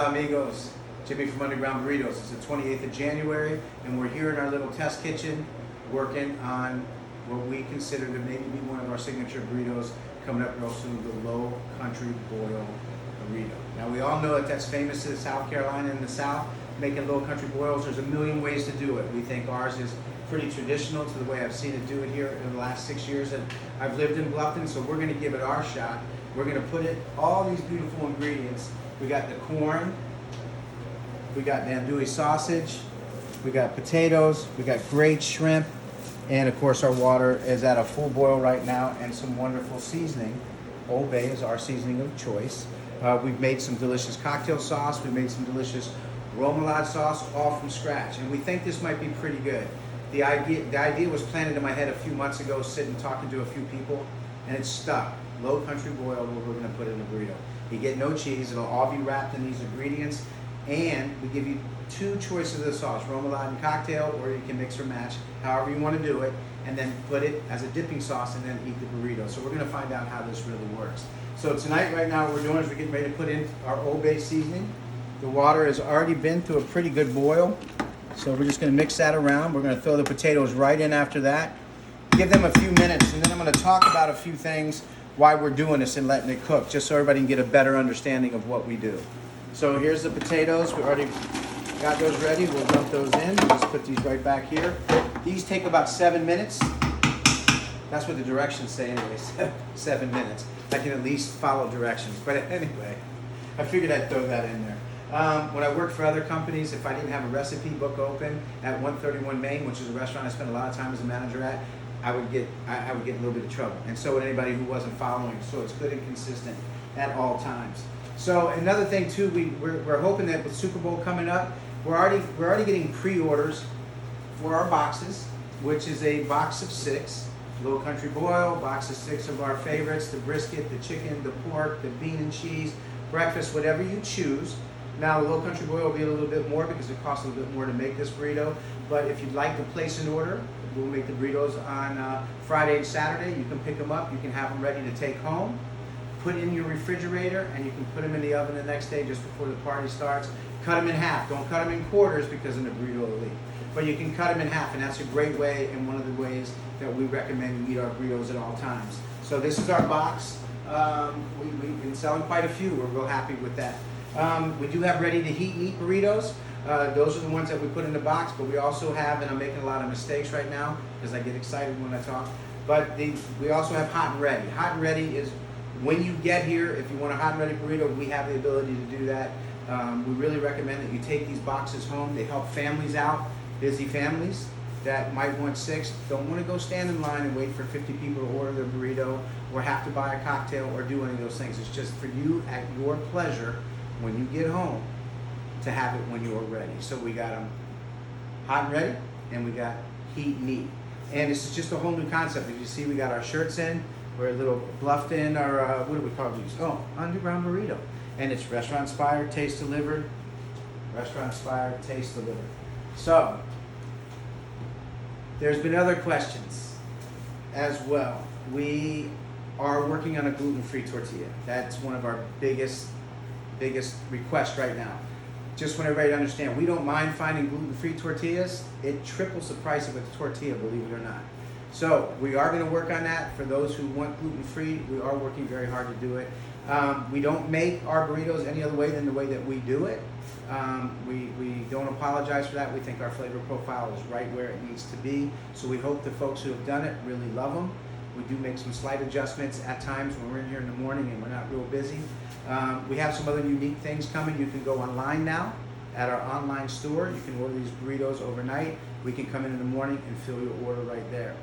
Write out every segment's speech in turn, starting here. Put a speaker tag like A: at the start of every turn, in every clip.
A: Hola amigos, Jimmy from Underground Burritos. It's the 28th of January and we're here in our little test kitchen working on what we consider to maybe be one of our signature burritos coming up real soon, the Low Country Boil Burrito. Now we all know that that's famous in South Carolina and the South, making Low Country boils. There's a million ways to do it. We think ours is pretty traditional to the way I've seen it do it here in the last 6 years that I've lived in Bluffton, so we're gonna give it our shot. We're gonna put it, all these beautiful ingredients. We got the corn, we got the andouille sausage, we got potatoes, we got great shrimp, and of course our water is at a full boil right now, and some wonderful seasoning. Old Bay is our seasoning of choice. We've made some delicious cocktail sauce, we made some delicious Remolaude sauce, all from scratch, and we think this might be pretty good. The idea was planted in my head a few months ago, sitting talking to a few people, and it's stuck. Low Country Boil, what we're gonna put in a burrito. You get no cheese, it'll all be wrapped in these ingredients, and we give you two choices of the sauce, Remolaude and cocktail, or you can mix or match, however you wanna do it, and then put it as a dipping sauce and then eat the burrito. So we're gonna find out how this really works. So tonight, right now, what we're doing is we're getting ready to put in our Old Bay seasoning. The water has already been through a pretty good boil, so we're just gonna mix that around. We're gonna throw the potatoes right in after that. Give them a few minutes, and then I'm gonna talk about a few things why we're doing this and letting it cook, just so everybody can get a better understanding of what we do. So here's the potatoes. We already got those ready. We'll dump those in. We'll just put these right back here. These take about 7 minutes. That's what the directions say anyways, 7 minutes. I can at least follow directions. But anyway, I figured I'd throw that in there. When I worked for other companies, if I didn't have a recipe book open at 131 Main, which is a restaurant I spent a lot of time as a manager at, I would get a little bit of trouble, and so would anybody who wasn't following. So it's good and consistent at all times. So another thing too, we're hoping that with Super Bowl coming up, we're already getting pre-orders for our boxes, which is a box of 6 Low Country Boil, box of 6 of our favorites: the brisket, the chicken, the pork, the bean and cheese, breakfast, whatever you choose. Now the Low Country Boil will be a little bit more because it costs a little bit more to make this burrito. But if you'd like to place an order, we'll make the burritos on Friday and Saturday. You can pick them up. You can have them ready to take home, put in your refrigerator, and you can put them in the oven the next day just before the party starts. Cut them in half. Don't cut them in quarters because then the burrito will leak. But you can cut them in half, and that's a great way and one of the ways that we recommend you eat our burritos at all times. So this is our box. We've been selling quite a few. We're real happy with that. We do have ready to heat and eat burritos. Those are the ones that we put in the box, but we also have, and I'm making a lot of mistakes right now because I get excited when I talk, but we also have hot and ready. Hot and ready is when you get here, if you want a hot and ready burrito, we have the ability to do that. We really recommend that you take these boxes home. They help families out, busy families that might want 6, don't want to go stand in line and wait for 50 people to order their burrito or have to buy a cocktail or do any of those things. It's just for you at your pleasure when you get home to have it when you're ready. So we got them hot and ready, and we got heat and eat. And this is just a whole new concept. As you see, we got our shirts in. We're a little bluffed in our, what do we call these? Oh, Underground Burrito. And it's restaurant inspired, taste delivered. Restaurant inspired, taste delivered. So, there's been other questions as well. We are working on a gluten-free tortilla. That's one of our biggest requests right now. Just want everybody to understand, we don't mind finding gluten-free tortillas. It triples the price of a tortilla, believe it or not. So we are going to work on that. For those who want gluten-free, we are working very hard to do it. We don't make our burritos any other way than the way that we do it. We don't apologize for that. We think our flavor profile is right where it needs to be. So we hope the folks who have done it really love them. We do make some slight adjustments at times when we're in here in the morning and we're not real busy. We have some other unique things coming. You can go online now at our online store. You can order these burritos overnight. We can come in the morning and fill your order right there.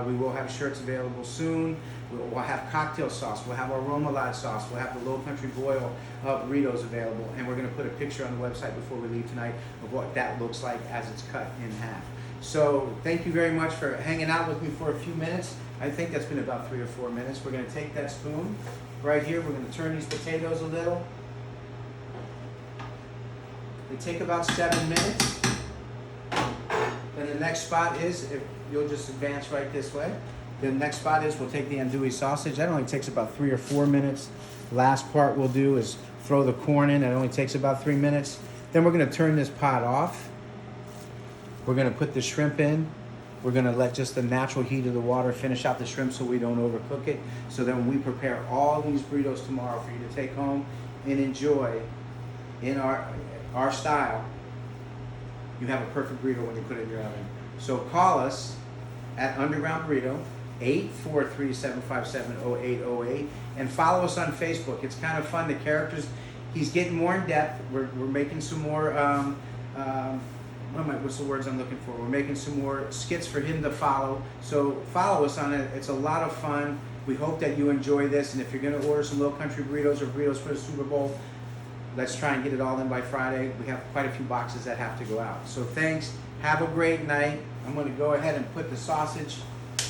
A: We will have shirts available soon. We'll have cocktail sauce. We'll have our Remolaude sauce. We'll have the Low Country Boil burritos available. And we're going to put a picture on the website before we leave tonight of what that looks like as it's cut in half. So thank you very much for hanging out with me for a few minutes. I think that's been about 3 or 4 minutes. We're going to take that spoon right here. We're going to turn these potatoes a little. They take about 7 minutes. Then the next spot is, if you'll just advance right this way, the next spot is we'll take the andouille sausage. That only takes about 3 or 4 minutes. Last part we'll do is throw the corn in. It only takes about 3 minutes. Then we're gonna turn this pot off. We're gonna put the shrimp in. We're gonna let just the natural heat of the water finish out the shrimp so we don't overcook it. So then when we prepare all these burritos tomorrow for you to take home and enjoy in our style, you have a perfect burrito when you put it in your oven. So call us at Underground Burrito, 843-757-0808, and follow us on Facebook. It's kind of fun. The characters, he's getting more in depth. We're making some more, what's the words I'm looking for? We're making some more skits for him to follow. So follow us on it. It's a lot of fun. We hope that you enjoy this. And if you're going to order some Low Country burritos or burritos for the Super Bowl, let's try and get it all in by Friday. We have quite a few boxes that have to go out. So thanks. Have a great night. I'm going to go ahead and put the sausage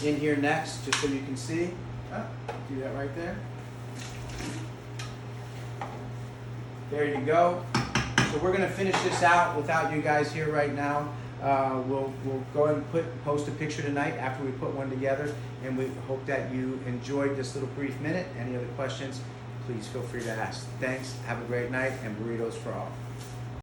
A: in here next, just so you can see. Do that right there. There you go. So we're going to finish this out without you guys here right now. We'll go ahead and post a picture tonight after we put one together, and we hope that you enjoyed this little brief minute. Any other questions, please feel free to ask. Thanks. Have a great night, and burritos for all.